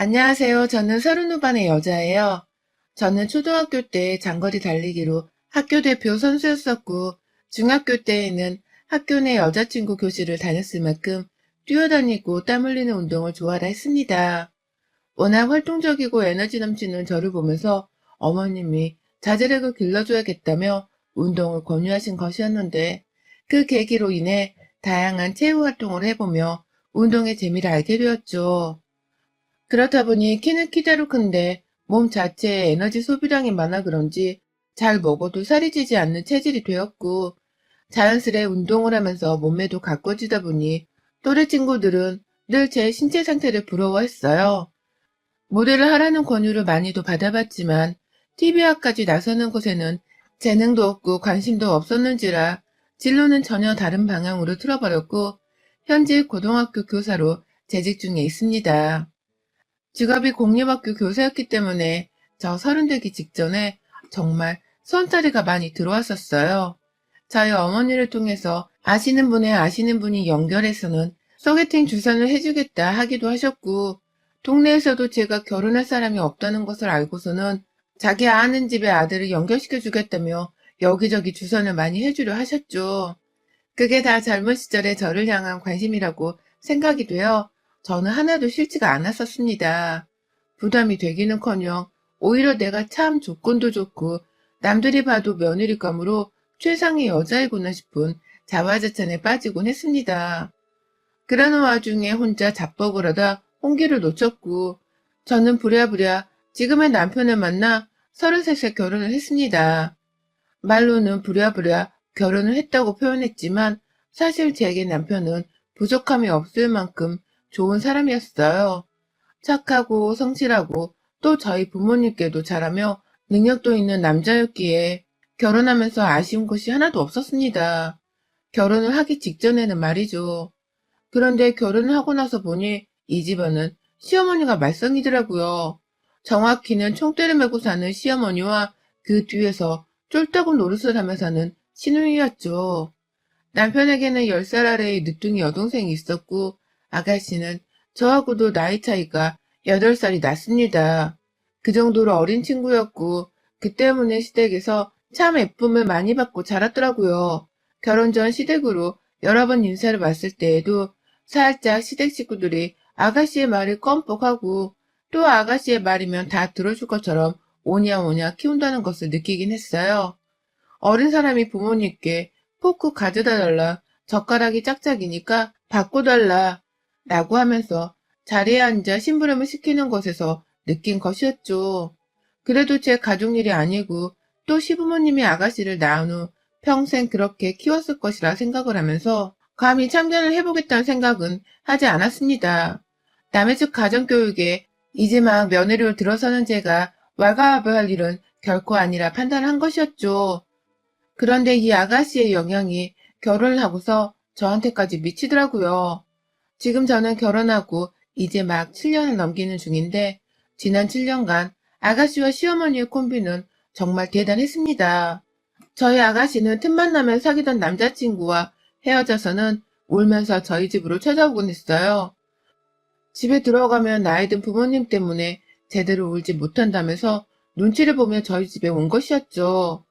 안녕하세요. 저는 30후반의 여자예요. 저는 초등학교 때 장거리 달리기로 학교 대표 선수였었고, 중학교 때에는 학교 내 여자친구 교실을 다녔을 만큼 뛰어다니고 땀 흘리는 운동을 좋아라 했습니다. 워낙 활동적이고 에너지 넘치는 저를 보면서 어머님이 자제력을 길러줘야겠다며 운동을 권유하신 것이었는데, 그 계기로 인해 다양한 체육 활동을 해보며 운동의 재미를 알게 되었죠. 그렇다 보니 키는 키대로 큰데 몸 자체에 에너지 소비량이 많아 그런지 잘 먹어도 살이 찌지 않는 체질이 되었고, 자연스레 운동을 하면서 몸매도 가꿔지다 보니 또래 친구들은 늘 제 신체 상태를 부러워했어요. 모델을 하라는 권유를 많이도 받아봤지만 TV화까지 나서는 곳에는 재능도 없고 관심도 없었는지라 진로는 전혀 다른 방향으로 틀어버렸고, 현재 고등학교 교사로 재직 중에 있습니다. 직업이 공립학교 교사였기 때문에 저 30 되기 직전에 정말 손자리가 많이 들어왔었어요. 저희 어머니를 통해서 아시는 분이 연결해서는 소개팅 주선을 해주겠다 하기도 하셨고, 동네에서도 제가 결혼할 사람이 없다는 것을 알고서는 자기 아는 집의 아들을 연결시켜 주겠다며 여기저기 주선을 많이 해주려 하셨죠. 그게 다 젊은 시절의 저를 향한 관심이라고 생각이 되어 저는 하나도 싫지가 않았었습니다. 부담이 되기는커녕 오히려 내가 참 조건도 좋고 남들이 봐도 며느리감으로 최상의 여자이구나 싶은 자화자찬에 빠지곤 했습니다. 그러는 와중에 혼자 잡벅을 하다 홍기를 놓쳤고, 저는 부랴부랴 지금의 남편을 만나 33세 결혼을 했습니다. 말로는 부랴부랴 결혼을 했다고 표현했지만 사실 제게 남편은 부족함이 없을 만큼 좋은 사람이었어요. 착하고 성실하고 또 저희 부모님께도 잘하며 능력도 있는 남자였기에 결혼하면서 아쉬운 것이 하나도 없었습니다. 결혼을 하기 직전에는 말이죠. 그런데 결혼을 하고 나서 보니 이 집안은 시어머니가 말썽이더라고요. 정확히는 총대를 메고 사는 시어머니와 그 뒤에서 쫄따구 노릇을 하며 사는 시누이였죠. 남편에게는 10살 아래의 늦둥이 여동생이 있었고, 아가씨는 저하고도 나이 차이가 8살이 났습니다. 그 정도로 어린 친구였고, 그 때문에 시댁에서 참 예쁨을 많이 받고 자랐더라고요. 결혼 전 시댁으로 여러 번 인사를 왔을 때에도 살짝 시댁 식구들이 아가씨의 말을 껌뻑하고, 또 아가씨의 말이면 다 들어줄 것처럼 오냐오냐 키운다는 것을 느끼긴 했어요. 어린 사람이 부모님께 포크 가져다 달라, 젓가락이 짝짝이니까 바꿔달라 라고 하면서 자리에 앉아 심부름을 시키는 것에서 느낀 것이었죠. 그래도 제 가족일이 아니고 또 시부모님이 아가씨를 낳은 후 평생 그렇게 키웠을 것이라 생각을 하면서 감히 참견을 해보겠다는 생각은 하지 않았습니다. 남의 집 가정교육에 이제 막 며느리로 들어서는 제가 왈가왈부할 일은 결코 아니라 판단한 것이었죠. 그런데 이 아가씨의 영향이 결혼을 하고서 저한테까지 미치더라고요. 지금 저는 결혼하고 이제 막 7년을 넘기는 중인데, 지난 7년간 아가씨와 시어머니의 콤비는 정말 대단했습니다. 저희 아가씨는 틈만 나면 사귀던 남자친구와 헤어져서는 울면서 저희 집으로 찾아오곤 했어요. 집에 들어가면 나이 든 부모님 때문에 제대로 울지 못한다면서 눈치를 보며 저희 집에 온 것이었죠.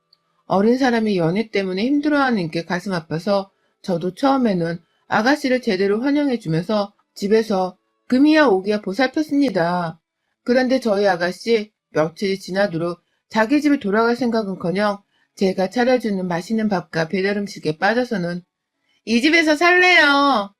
어린 사람이 연애 때문에 힘들어하는 게 가슴 아파서 저도 처음에는 아가씨를 제대로 환영해주면서 집에서 금이야 오기야 보살폈습니다. 그런데 저희 아가씨 며칠이 지나도록 자기 집에 돌아갈 생각은커녕 제가 차려주는 맛있는 밥과 배달 음식에 빠져서는 이 집에서 살래요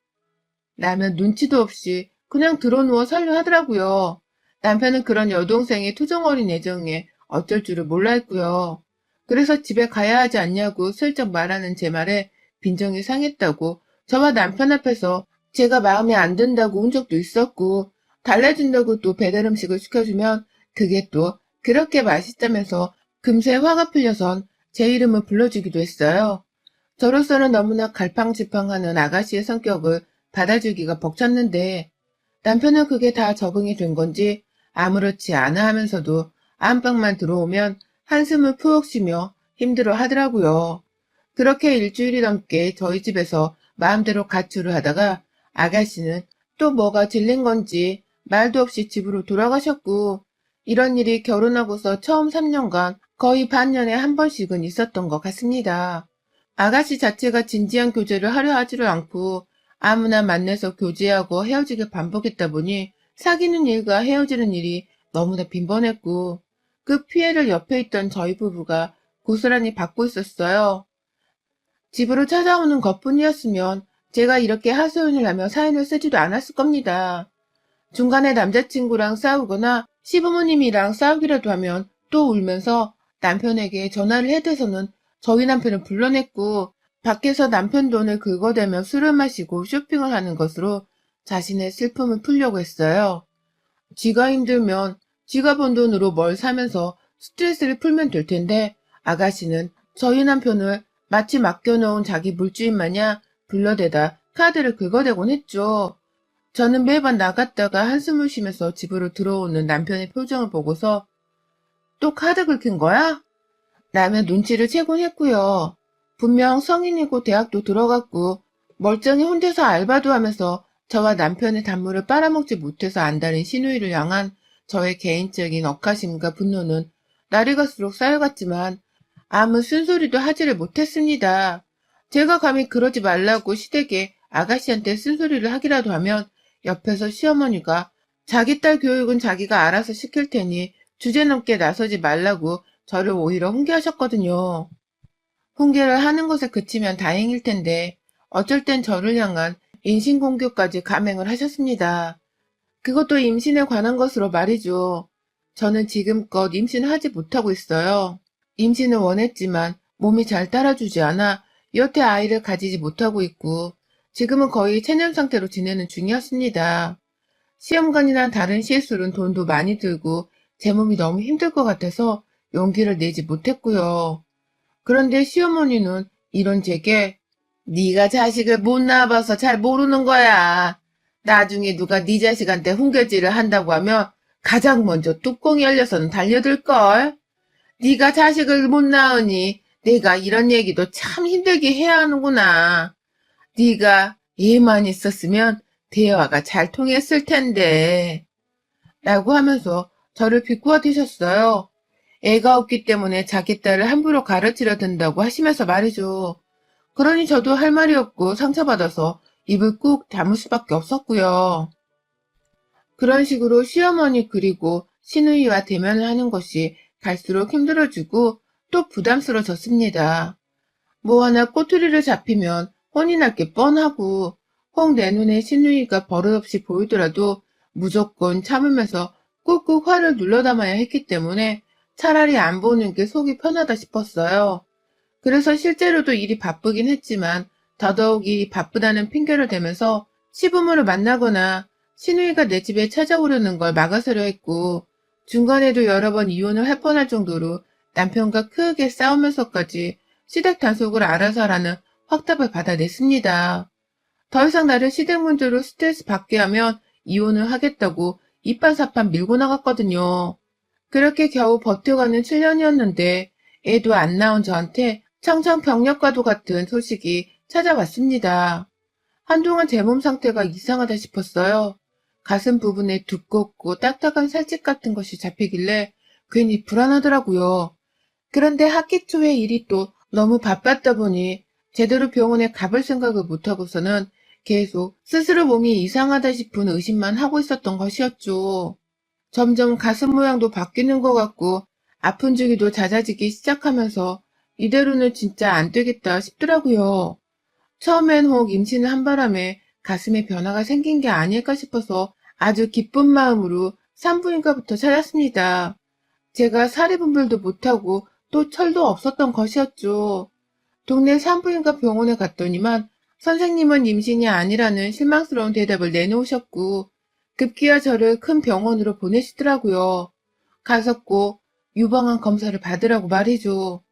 라면 눈치도 없이 그냥 들어누워 살려 하더라고요. 남편은 그런 여동생의 투정어린 애정에 어쩔 줄을 몰라 했고요. 그래서 집에 가야 하지 않냐고 슬쩍 말하는 제 말에 빈정이 상했다고 저와 남편 앞에서 제가 마음에 안 든다고 운 적도 있었고, 달래준다고 또 배달 음식을 시켜주면 그게 또 그렇게 맛있다면서 금세 화가 풀려선 제 이름을 불러주기도 했어요. 저로서는 너무나 갈팡질팡하는 아가씨의 성격을 받아주기가 벅찼는데, 남편은 그게 다 적응이 된 건지 아무렇지 않아 하면서도 안방만 들어오면 한숨을 푹 쉬며 힘들어 하더라고요. 그렇게 일주일이 넘게 저희 집에서 마음대로 가출을 하다가 아가씨는 또 뭐가 질린 건지 말도 없이 집으로 돌아가셨고, 이런 일이 결혼하고서 처음 3년간 거의 반년에 한 번씩은 있었던 것 같습니다. 아가씨 자체가 진지한 교제를 하려 하지를 않고 아무나 만나서 교제하고 헤어지게 반복했다 보니 사귀는 일과 헤어지는 일이 너무나 빈번했고, 그 피해를 옆에 있던 저희 부부가 고스란히 받고 있었어요. 집으로 찾아오는 것뿐이었으면 제가 이렇게 하소연을 하며 사연을 쓰지도 않았을 겁니다. 중간에 남자친구랑 싸우거나 시부모님이랑 싸우기라도 하면 또 울면서 남편에게 전화를 해대서는 저희 남편을 불러냈고, 밖에서 남편 돈을 긁어대며 술을 마시고 쇼핑을 하는 것으로 자신의 슬픔을 풀려고 했어요. 지가 힘들면 지가 번 돈으로 뭘 사면서 스트레스를 풀면 될 텐데, 아가씨는 저희 남편을 마치 맡겨놓은 자기 물주인 마냥 불러대다 카드를 긁어대곤 했죠. 저는 매번 나갔다가 한숨을 쉬면서 집으로 들어오는 남편의 표정을 보고서 또 카드 긁힌 거야? 라며 눈치를 채곤 했고요. 분명 성인이고 대학도 들어갔고 멀쩡히 혼자서 알바도 하면서 저와 남편의 단물을 빨아먹지 못해서 안달인 시누이를 향한 저의 개인적인 억하심과 분노는 날이 갈수록 쌓여갔지만 아무 쓴소리도 하지를 못했습니다. 제가 감히 그러지 말라고 시댁에 아가씨한테 쓴소리를 하기라도 하면 옆에서 시어머니가 자기 딸 교육은 자기가 알아서 시킬 테니 주제넘게 나서지 말라고 저를 오히려 훈계하셨거든요. 훈계를 하는 것에 그치면 다행일 텐데 어쩔 땐 저를 향한 인신공격까지 감행을 하셨습니다. 그것도 임신에 관한 것으로 말이죠. 저는 지금껏 임신하지 못하고 있어요. 임신을 원했지만 몸이 잘 따라주지 않아 여태 아이를 가지지 못하고 있고 지금은 거의 체념 상태로 지내는 중이었습니다. 시험관이나 다른 시술은 돈도 많이 들고 제 몸이 너무 힘들 것 같아서 용기를 내지 못했고요. 그런데 시어머니는 이런 제게 네가 자식을 못 낳아봐서 잘 모르는 거야. 나중에 누가 네 자식한테 훈계질을 한다고 하면 가장 먼저 뚜껑이 열려서는 달려들걸. 네가 자식을 못 낳으니 내가 이런 얘기도 참 힘들게 해야 하는구나. 네가 얘만 있었으면 대화가 잘 통했을 텐데. 라고 하면서 저를 비꼬아 대셨어요. 애가 없기 때문에 자기 딸을 함부로 가르치려 든다고 하시면서 말이죠. 그러니 저도 할 말이 없고 상처받아서 입을 꾹 다물 수밖에 없었고요. 그런 식으로 시어머니 그리고 시누이와 대면을 하는 것이 갈수록 힘들어지고 또 부담스러워졌습니다. 뭐 하나 꼬투리를 잡히면 혼이 날 게 뻔하고 혹 내 눈에 시누이가 버릇없이 보이더라도 무조건 참으면서 꾹꾹 화를 눌러 담아야 했기 때문에 차라리 안 보는 게 속이 편하다 싶었어요. 그래서 실제로도 일이 바쁘긴 했지만 더더욱 일이 바쁘다는 핑계를 대면서 시부모를 만나거나 시누이가 내 집에 찾아오려는 걸 막아서려 했고, 중간에도 여러 번 이혼을 할 뻔할 정도로 남편과 크게 싸우면서까지 시댁 단속을 알아서 하라는 확답을 받아냈습니다. 더 이상 나를 시댁 문제로 스트레스 받게 하면 이혼을 하겠다고 이판사판 밀고 나갔거든요. 그렇게 겨우 버텨가는 7년이었는데 애도 안 낳은 저한테 청천벽력과도 같은 소식이 찾아왔습니다. 한동안 제 몸 상태가 이상하다 싶었어요. 가슴 부분에 두껍고 딱딱한 살집 같은 것이 잡히길래 괜히 불안하더라고요. 그런데 학기 초에 일이 또 너무 바빴다 보니 제대로 병원에 가볼 생각을 못하고서는 계속 스스로 몸이 이상하다 싶은 의심만 하고 있었던 것이었죠. 점점 가슴 모양도 바뀌는 것 같고 아픈 주기도 잦아지기 시작하면서 이대로는 진짜 안 되겠다 싶더라고요. 처음엔 혹 임신을 한 바람에 가슴에 변화가 생긴 게 아닐까 싶어서 아주 기쁜 마음으로 산부인과부터 찾았습니다. 제가 사리분별도 못하고 또 철도 없었던 것이었죠. 동네 산부인과 병원에 갔더니만 선생님은 임신이 아니라는 실망스러운 대답을 내놓으셨고 급기야 저를 큰 병원으로 보내시더라고요. 가서 꼭 유방암 검사를 받으라고 말이죠.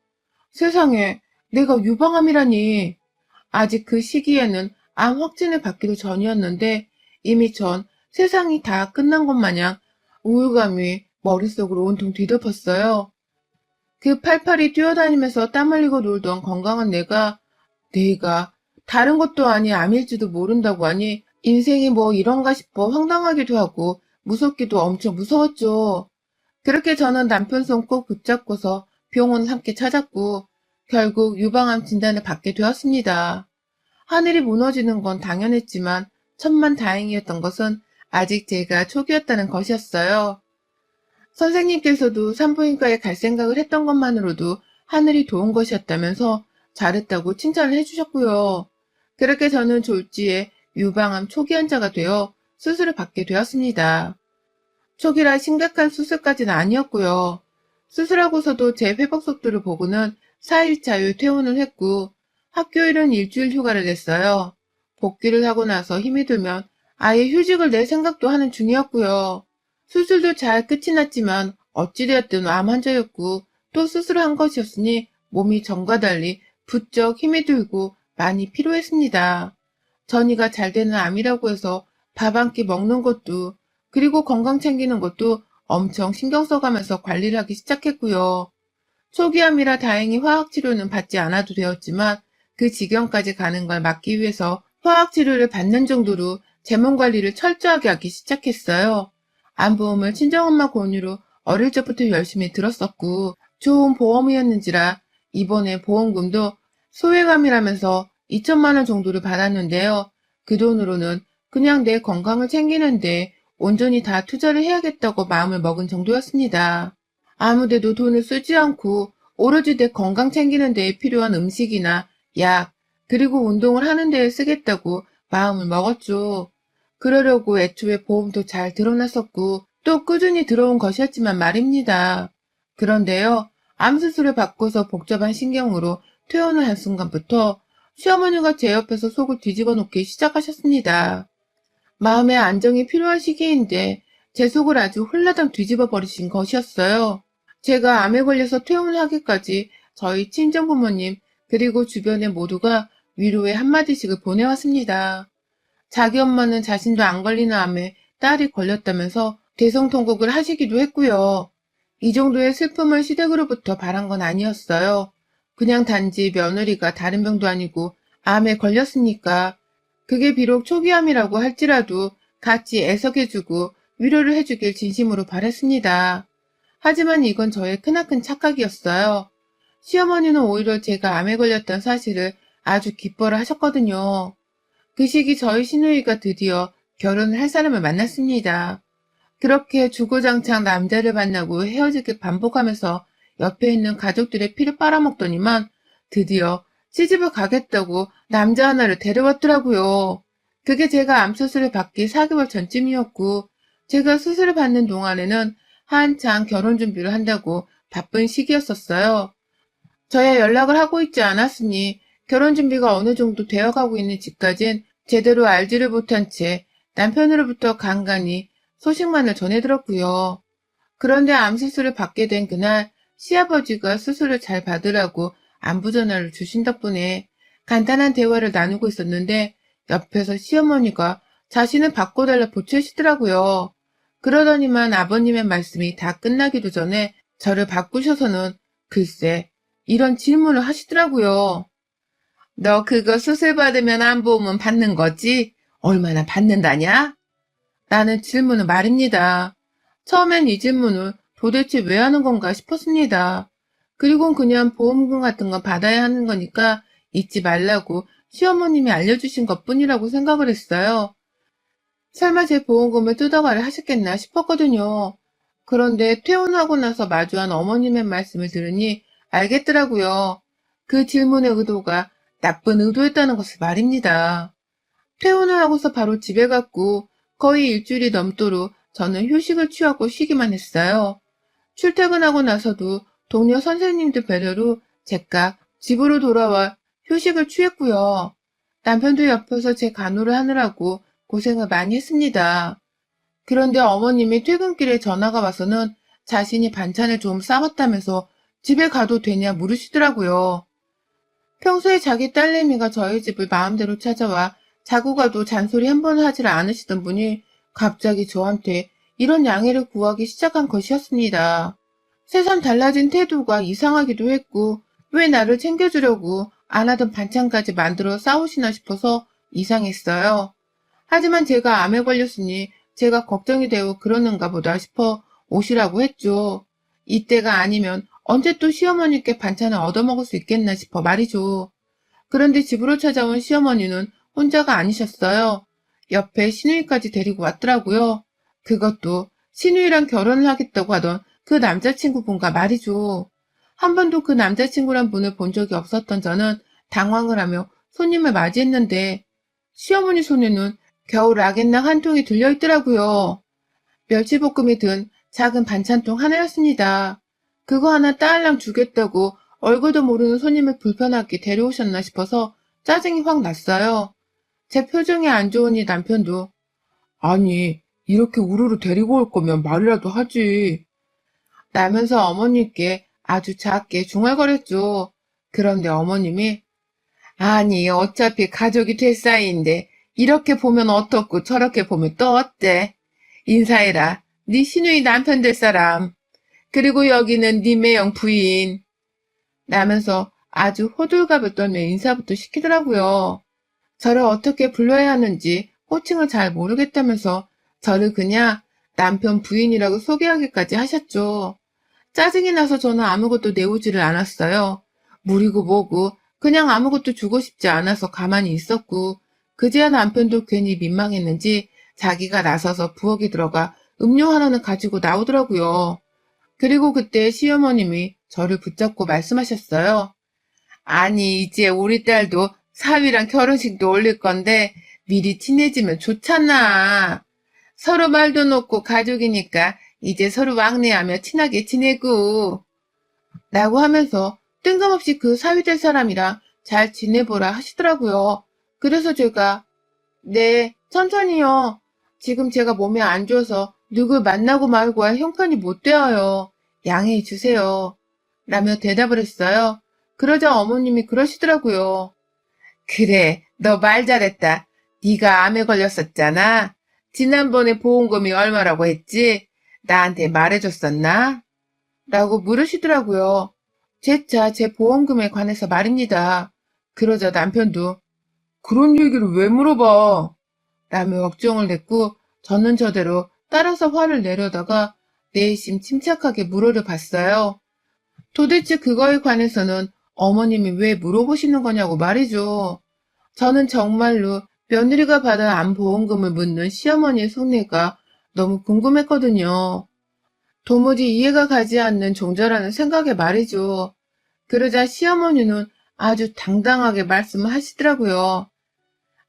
세상에, 내가 유방암이라니. 아직 그 시기에는 암 확진을 받기도 전이었는데 이미 전 세상이 다 끝난 것 마냥 우울감이 머릿속으로 온통 뒤덮었어요. 그 팔팔이 뛰어다니면서 땀 흘리고 놀던 건강한 내가 다른 것도 아닌 암일지도 모른다고 하니 인생이 뭐 이런가 싶어 황당하기도 하고 무섭기도 엄청 무서웠죠. 그렇게 저는 남편 손 꼭 붙잡고서 병원 함께 찾았고 결국 유방암 진단을 받게 되었습니다. 하늘이 무너지는 건 당연했지만 천만 다행이었던 것은 아직 제가 초기였다는 것이었어요. 선생님께서도 산부인과에 갈 생각을 했던 것만으로도 하늘이 도운 것이었다면서 잘했다고 칭찬을 해주셨고요. 그렇게 저는 졸지에 유방암 초기 환자가 되어 수술을 받게 되었습니다. 초기라 심각한 수술까지는 아니었고요. 수술하고서도 제 회복 속도를 보고는 4일 자유 퇴원을 했고 학교 일은 일주일 휴가를 냈어요. 복귀를 하고 나서 힘이 들면 아예 휴직을 낼 생각도 하는 중이었고요. 수술도 잘 끝이 났지만 어찌되었든 암 환자였고 또 수술을 한 것이었으니 몸이 전과 달리 부쩍 힘이 들고 많이 피로했습니다. 전이가 잘 되는 암이라고 해서 밥 한 끼 먹는 것도 그리고 건강 챙기는 것도 엄청 신경 써가면서 관리를 하기 시작했고요. 초기암이라 다행히 화학치료는 받지 않아도 되었지만 그 지경까지 가는 걸 막기 위해서 화학치료를 받는 정도로 제 몸 관리를 철저하게 하기 시작했어요. 암보험을 친정엄마 권유로 어릴 적부터 열심히 들었었고 좋은 보험이었는지라 이번에 보험금도 소액암이라면서 2천만 원 정도를 받았는데요. 그 돈으로는 그냥 내 건강을 챙기는데 온전히 다 투자를 해야겠다고 마음을 먹은 정도였습니다. 아무데도 돈을 쓰지 않고 오로지 내 건강 챙기는 데에 필요한 음식이나 약, 그리고 운동을 하는 데에 쓰겠다고 마음을 먹었죠. 그러려고 애초에 보험도 잘 들어놨었고 또 꾸준히 들어온 것이었지만 말입니다. 그런데요, 암 수술을 받고서 복잡한 신경으로 퇴원을 한 순간부터 시어머니가 제 옆에서 속을 뒤집어 놓기 시작하셨습니다. 마음의 안정이 필요한 시기인데 제 속을 아주 홀라당 뒤집어 버리신 것이었어요. 제가 암에 걸려서 퇴원을 하기까지 저희 친정부모님 그리고 주변의 모두가 위로의 한마디씩을 보내왔습니다. 자기 엄마는 자신도 안 걸리는 암에 딸이 걸렸다면서 대성통곡을 하시기도 했고요. 이 정도의 슬픔을 시댁으로부터 바란 건 아니었어요. 그냥 단지 며느리가 다른 병도 아니고 암에 걸렸으니까 그게 비록 초기암이라고 할지라도 같이 애석해주고 위로를 해주길 진심으로 바랬습니다. 하지만 이건 저의 크나큰 착각이었어요. 시어머니는 오히려 제가 암에 걸렸던 사실을 아주 기뻐를 하셨거든요. 그 시기 저희 시누이가 드디어 결혼을 할 사람을 만났습니다. 그렇게 주구장창 남자를 만나고 헤어지길 반복하면서 옆에 있는 가족들의 피를 빨아먹더니만 드디어 시집을 가겠다고 남자 하나를 데려왔더라고요. 그게 제가 암 수술을 받기 4개월 전쯤이었고 제가 수술을 받는 동안에는 한창 결혼 준비를 한다고 바쁜 시기였었어요. 저야 연락을 하고 있지 않았으니 결혼 준비가 어느 정도 되어가고 있는 집까진 제대로 알지를 못한 채 남편으로부터 간간히 소식만을 전해들었고요. 그런데 암 수술을 받게 된 그날 시아버지가 수술을 잘 받으라고 안부 전화를 주신 덕분에 간단한 대화를 나누고 있었는데 옆에서 시어머니가 자신을 바꿔달라 보채시더라고요. 그러더니만 아버님의 말씀이 다 끝나기도 전에 저를 바꾸셔서는 글쎄 이런 질문을 하시더라고요. 너 그거 수술 받으면 암보험은 받는 거지? 얼마나 받는다냐? 라는 질문을 말입니다. 처음엔 이 질문을 도대체 왜 하는 건가 싶었습니다. 그리고 그냥 보험금 같은 건 받아야 하는 거니까 잊지 말라고 시어머님이 알려주신 것뿐이라고 생각을 했어요. 설마 제 보험금을 뜯어가려 하셨겠나 싶었거든요. 그런데 퇴원하고 나서 마주한 어머님의 말씀을 들으니 알겠더라고요. 그 질문의 의도가 나쁜 의도였다는 것을 말입니다. 퇴원을 하고서 바로 집에 갔고 거의 일주일이 넘도록 저는 휴식을 취하고 쉬기만 했어요. 출퇴근하고 나서도 동료 선생님들 배려로 제가 집으로 돌아와 휴식을 취했고요. 남편도 옆에서 제 간호를 하느라고 고생을 많이 했습니다. 그런데 어머님이 퇴근길에 전화가 와서는 자신이 반찬을 좀 싸왔다면서 집에 가도 되냐 물으시더라고요. 평소에 자기 딸내미가 저희 집을 마음대로 찾아와 자고 가도 잔소리 한 번 하질 않으시던 분이 갑자기 저한테 이런 양해를 구하기 시작한 것이었습니다. 새삼 달라진 태도가 이상하기도 했고 왜 나를 챙겨주려고 안 하던 반찬까지 만들어 싸우시나 싶어서 이상했어요. 하지만 제가 암에 걸렸으니 제가 걱정이 되어 그러는가 보다 싶어 오시라고 했죠. 이때가 아니면 언제 또 시어머니께 반찬을 얻어먹을 수 있겠나 싶어 말이죠. 그런데 집으로 찾아온 시어머니는 혼자가 아니셨어요. 옆에 시누이까지 데리고 왔더라고요. 그것도 시누이랑 결혼을 하겠다고 하던 그 남자친구분과 말이죠. 한 번도 그 남자친구란 분을 본 적이 없었던 저는 당황을 하며 손님을 맞이했는데 시어머니 손에는 겨우 락앤락 한 통이 들려있더라고요. 멸치볶음이 든 작은 반찬통 하나였습니다. 그거 하나 딸랑 주겠다고 얼굴도 모르는 손님을 불편하게 데려오셨나 싶어서 짜증이 확 났어요. 제 표정이 안 좋으니 남편도 아니 이렇게 우르르 데리고 올 거면 말이라도 하지 라면서 어머니께 아주 작게 중얼거렸죠. 그런데 어머님이 아니 어차피 가족이 될 사이인데 이렇게 보면 어떻고 저렇게 보면 또 어때? 인사해라. 네 시누이 남편 될 사람. 그리고 여기는 네 매형 부인. 라면서 아주 호들갑을 떨며 인사부터 시키더라고요. 저를 어떻게 불러야 하는지 호칭을 잘 모르겠다면서 저를 그냥 남편 부인이라고 소개하기까지 하셨죠. 짜증이 나서 저는 아무것도 내오지를 않았어요. 무리고 뭐고 그냥 아무것도 주고 싶지 않아서 가만히 있었고 그제야 남편도 괜히 민망했는지 자기가 나서서 부엌에 들어가 음료 하나는 가지고 나오더라고요. 그리고 그때 시어머님이 저를 붙잡고 말씀하셨어요. 아니 이제 우리 딸도 사위랑 결혼식도 올릴 건데 미리 친해지면 좋잖아. 서로 말도 놓고 가족이니까 이제 서로 왕래하며 친하게 지내고 라고 하면서 뜬금없이 그 사위 될 사람이랑 잘 지내보라 하시더라고요. 그래서 제가 네 천천히요. 지금 제가 몸이 안 좋아서 누굴 만나고 말고 할 형편이 못 되어요. 양해해 주세요. 라며 대답을 했어요. 그러자 어머님이 그러시더라고요. 그래, 너 말 잘했다. 네가 암에 걸렸었잖아. 지난번에 보험금이 얼마라고 했지? 나한테 말해줬었나? 라고 물으시더라고요. 재차 제 보험금에 관해서 말입니다. 그러자 남편도 그런 얘기를 왜 물어봐? 라며 걱정을 냈고 저는 저대로 따라서 화를 내려다가 내심 침착하게 물어를 봤어요. 도대체 그거에 관해서는 어머님이 왜 물어보시는 거냐고 말이죠. 저는 정말로 며느리가 받은 암보험금을 묻는 시어머니의 속내가 너무 궁금했거든요. 도무지 이해가 가지 않는 종자라는 생각에 말이죠. 그러자 시어머니는 아주 당당하게 말씀을 하시더라고요.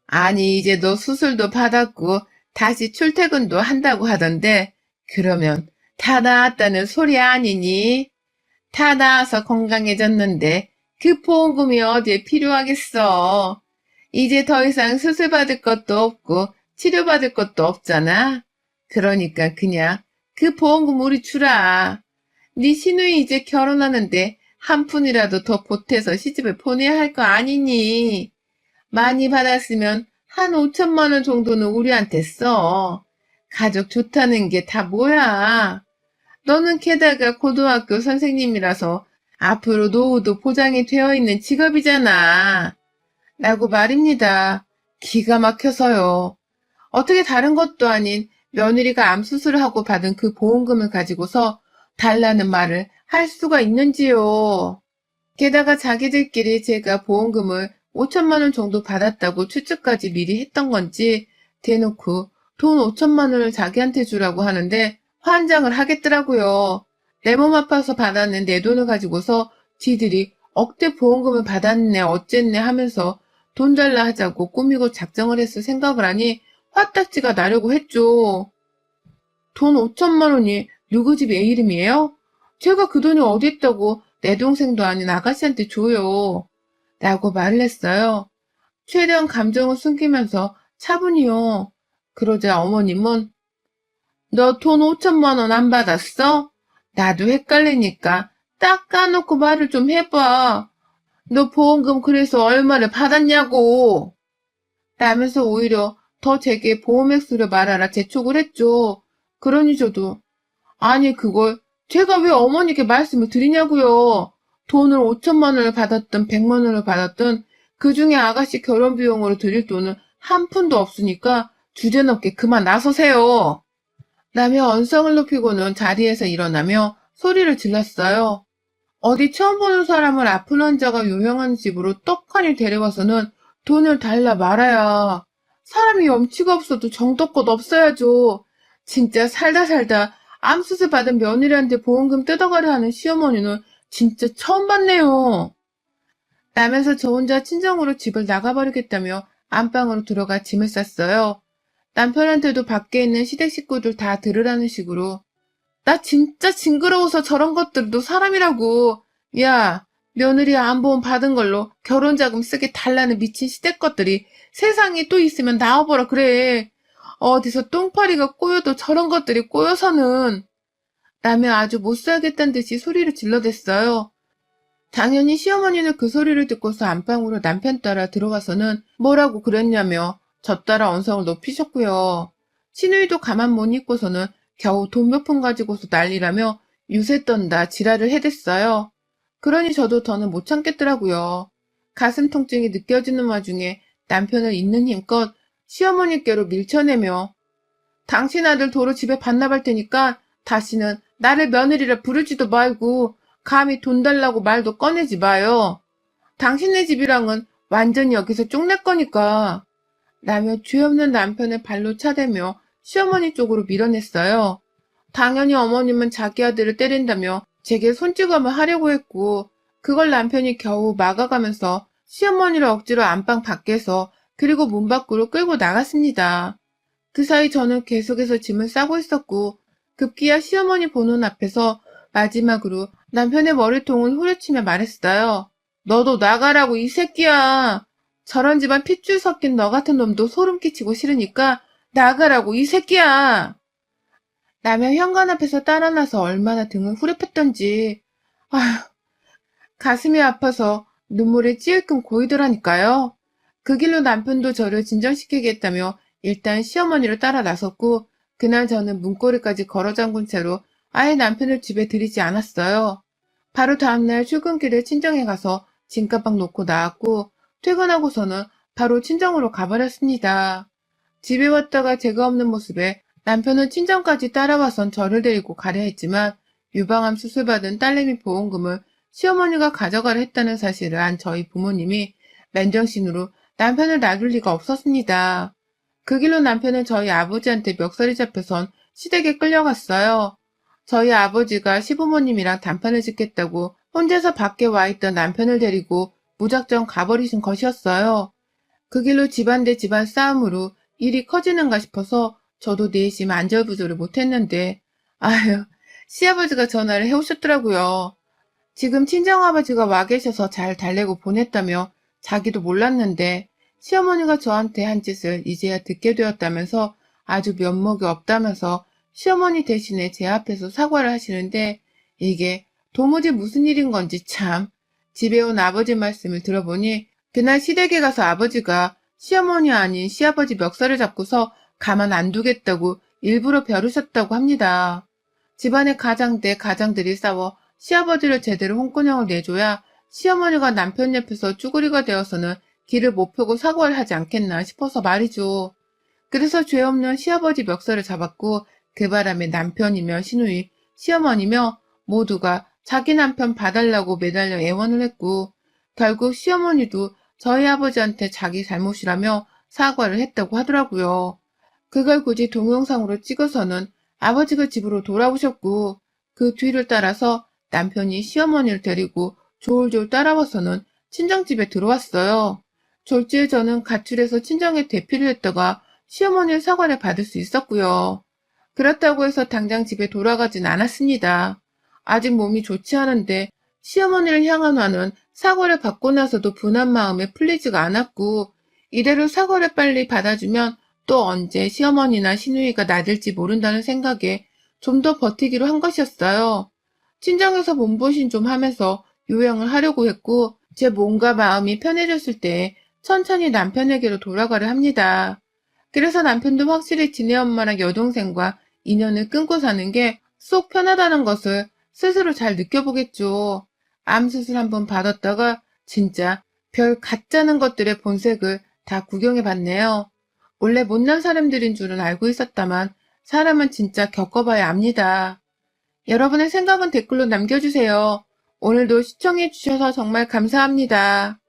아니 이제 너 수술도 받았고 다시 출퇴근도 한다고 하던데 그러면 다 나았다는 소리 아니니? 다 나아서 건강해졌는데 그 보험금이 어디에 필요하겠어. 이제 더 이상 수술 받을 것도 없고 치료받을 것도 없잖아. 그러니까 그냥 그 보험금 우리 주라. 네 시누이 이제 결혼하는데 한 푼이라도 더 보태서 시집을 보내야 할 거 아니니. 많이 받았으면 한 5천만 원 정도는 우리한테 써. 가족 좋다는 게 다 뭐야. 너는 게다가 고등학교 선생님이라서 앞으로 노후도 보장이 되어 있는 직업이잖아. 라고 말입니다. 기가 막혀서요. 어떻게 다른 것도 아닌 며느리가 암 수술을 하고 받은 그 보험금을 가지고서 달라는 말을 할 수가 있는지요. 게다가 자기들끼리 제가 보험금을 5천만 원 정도 받았다고 추측까지 미리 했던 건지 대놓고 돈 5천만 원을 자기한테 주라고 하는데 환장을 하겠더라고요. 내 몸 아파서 받았는 내 돈을 가지고서 지들이 억대 보험금을 받았네 어쨌네 하면서 돈 달라 하자고 꾸미고 작정을 했을 생각을 하니 화딱지가 나려고 했죠. 돈 5천만 원이 누구 집 애 이름이에요? 제가 그 돈이 어디 있다고 내 동생도 아닌 아가씨한테 줘요. 라고 말을 했어요. 최대한 감정을 숨기면서 차분히요. 그러자 어머님은 너 돈 5천만 원 안 받았어? 나도 헷갈리니까 딱 까놓고 말을 좀 해봐. 너 보험금 그래서 얼마를 받았냐고. 라면서 오히려 더 제게 보험 액수를 말하라 재촉을 했죠. 그러니 저도 아니 그걸 제가 왜 어머니께 말씀을 드리냐고요. 돈을 5천만 원을 받았든 100만 원을 받았든 그중에 아가씨 결혼 비용으로 드릴 돈은 한 푼도 없으니까 주제넘게 그만 나서세요. 라며 언성을 높이고는 자리에서 일어나며 소리를 질렀어요. 어디 처음 보는 사람을 아픈 환자가 요양하는 집으로 떡하니 데려와서는 돈을 달라 말아야. 사람이 염치가 없어도 정도껏 없어야죠. 진짜 살다 살다 암수술 받은 며느리한테 보험금 뜯어가려 하는 시어머니는 진짜 처음 봤네요. 라면서 저 혼자 친정으로 집을 나가버리겠다며 안방으로 들어가 짐을 쌌어요. 남편한테도 밖에 있는 시댁 식구들 다 들으라는 식으로 나 진짜 징그러워서 저런 것들도 사람이라고. 야, 며느리 안보험 받은 걸로 결혼자금 쓰게 달라는 미친 시댁 것들이 세상에 또 있으면 나와보라 그래. 어디서 똥파리가 꼬여도 저런 것들이 꼬여서는. 라며 아주 못 살겠다는 듯이 소리를 질러댔어요. 당연히 시어머니는 그 소리를 듣고서 안방으로 남편 따라 들어가서는 뭐라고 그랬냐며 저 따라 언성을 높이셨고요. 시누이도 가만 못 있고서는 겨우 돈 몇 푼 가지고서 난리라며 유세 떤다 지랄을 해댔어요. 그러니 저도 더는 못 참겠더라고요. 가슴 통증이 느껴지는 와중에 남편을 있는 힘껏 시어머니께로 밀쳐내며 당신 아들 도로 집에 반납할 테니까 다시는 나를 며느리라 부르지도 말고 감히 돈 달라고 말도 꺼내지 마요. 당신네 집이랑은 완전히 여기서 쪽내 거니까. 라며 죄 없는 남편을 발로 차대며 시어머니 쪽으로 밀어냈어요. 당연히 어머님은 자기 아들을 때린다며 제게 손찌검을 하려고 했고 그걸 남편이 겨우 막아가면서 시어머니를 억지로 안방 밖에서 그리고 문 밖으로 끌고 나갔습니다. 그 사이 저는 계속해서 짐을 싸고 있었고 급기야 시어머니 보는 앞에서 마지막으로 남편의 머리통을 후려치며 말했어요. 너도 나가라고 이 새끼야. 저런 집안 핏줄 섞인 너 같은 놈도 소름 끼치고 싫으니까 나가라고 이 새끼야. 라며 현관 앞에서 따라 나서 얼마나 등을 후려팼던지. 아휴, 가슴이 아파서 눈물이 찔끔 고이더라니까요. 그 길로 남편도 저를 진정시키겠다며 일단 시어머니를 따라 나섰고 그날 저는 문고리까지 걸어 잠근 채로 아예 남편을 집에 들이지 않았어요. 바로 다음날 출근길에 친정에 가서 짐가방 놓고 나왔고 퇴근하고서는 바로 친정으로 가버렸습니다. 집에 왔다가 제가 없는 모습에 남편은 친정까지 따라와선 저를 데리고 가려 했지만 유방암 수술받은 딸내미 보험금을 시어머니가 가져가려 했다는 사실을 안 저희 부모님이 맨정신으로 남편을 놔둘 리가 없었습니다. 그 길로 남편은 저희 아버지한테 멱살이 잡혀선 시댁에 끌려갔어요. 저희 아버지가 시부모님이랑 단판을 짓겠다고 혼자서 밖에 와 있던 남편을 데리고 무작정 가버리신 것이었어요. 그 길로 집안 대 집안 싸움으로 일이 커지는가 싶어서 저도 내심 안절부절을 못했는데 아휴 시아버지가 전화를 해오셨더라고요. 지금 친정아버지가 와 계셔서 잘 달래고 보냈다며 자기도 몰랐는데 시어머니가 저한테 한 짓을 이제야 듣게 되었다면서 아주 면목이 없다면서 시어머니 대신에 제 앞에서 사과를 하시는데 이게 도무지 무슨 일인 건지 참. 집에 온 아버지 말씀을 들어보니 그날 시댁에 가서 아버지가 시어머니 아닌 시아버지 멱살을 잡고서 가만 안 두겠다고 일부러 벼르셨다고 합니다. 집안의 가장 대 가장들이 싸워 시아버지를 제대로 홍군형을 내줘야 시어머니가 남편 옆에서 쭈구리가 되어서는 길을 못 펴고 사과를 하지 않겠나 싶어서 말이죠. 그래서 죄 없는 시아버지 멱살을 잡았고 그 바람에 남편이며 시누이, 시어머니며 모두가 자기 남편 봐달라고 매달려 애원을 했고 결국 시어머니도 저희 아버지한테 자기 잘못이라며 사과를 했다고 하더라고요. 그걸 굳이 동영상으로 찍어서는 아버지가 집으로 돌아오셨고 그 뒤를 따라서 남편이 시어머니를 데리고 졸졸 따라와서는 친정집에 들어왔어요. 졸지에 저는 가출해서 친정에 대피를 했다가 시어머니의 사과를 받을 수 있었고요. 그렇다고 해서 당장 집에 돌아가진 않았습니다. 아직 몸이 좋지 않은데 시어머니를 향한 화는 사과를 받고 나서도 분한 마음에 풀리지가 않았고 이대로 사과를 빨리 받아주면 또 언제 시어머니나 시누이가 나들지 모른다는 생각에 좀 더 버티기로 한 것이었어요. 친정에서 몸보신 좀 하면서 요양을 하려고 했고 제 몸과 마음이 편해졌을 때 천천히 남편에게로 돌아가려 합니다. 그래서 남편도 확실히 지네 엄마랑 여동생과 인연을 끊고 사는 게 속 편하다는 것을 스스로 잘 느껴보겠죠. 암 수술 한번 받았다가 진짜 별 가짜는 것들의 본색을 다 구경해봤네요. 원래 못난 사람들인 줄은 알고 있었다만 사람은 진짜 겪어봐야 압니다. 여러분의 생각은 댓글로 남겨주세요. 오늘도 시청해주셔서 정말 감사합니다.